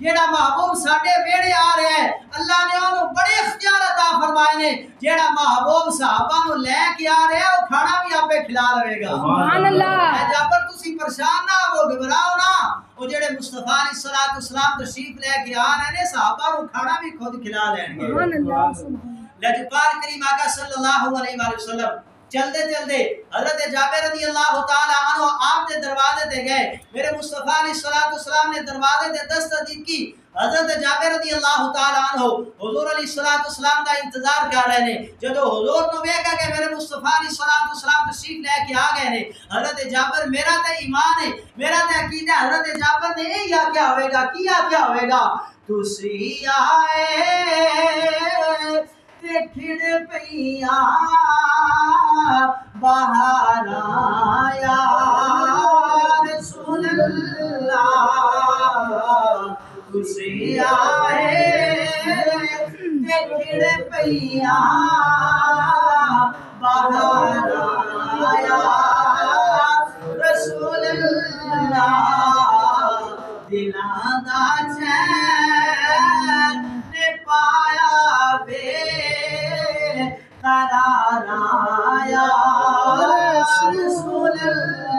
جیڑا محبوب ساڈے ویڑے آ رہا ہے اللہ نے انہوں بڑے اختیار عطا فرمائے نے جیڑا محبوب صحابہ نو لے کے آ رہا ہے وہ کھانا بھی آپ کھلا رہے گا سبحان اللہ جابر تسی پریشان نہ ہو گھبراؤ نہ وہ جڑے مصطفیٰ علیہ الصلوۃ والسلام تشریف لے کے آ رہے ہیں صحابہ نو کھانا بھی خود کھلا لیں گے سبحان اللہ لجپال کریم آقا صلی اللہ علیہ وآلہ وسلم چلتے چلتے حضرت جابر رضی اللہ تعالی عنہ آپ کے دروازے تے گئے میرے مصطفیٰ علیہ الصلوۃ والسلام نے دروازے تے دستک کی حضرت جابر رضی اللہ تعالی عنہ حضور علیہ الصلوۃ والسلام کا انتظار کر رہے ہیں جب حضور نو ویکھا کہ میرے مصطفیٰ علیہ الصلوۃ والسلام تشریف لے کے آ گئے ہیں حضرت جابر میرا تے ایمان ہے میرا تے عقیدہ حضرت جابر نے یہ کیا ہوئے گا کیا ہوئے گا تسی آئے تے کھڑ پئیاں باہر آیا رسول اللہ تسی آئے تے کھڑ پئیاں باہر آیا رسول اللہ دلاں دا چین نے پایا بے قرار آیا رسول اللہ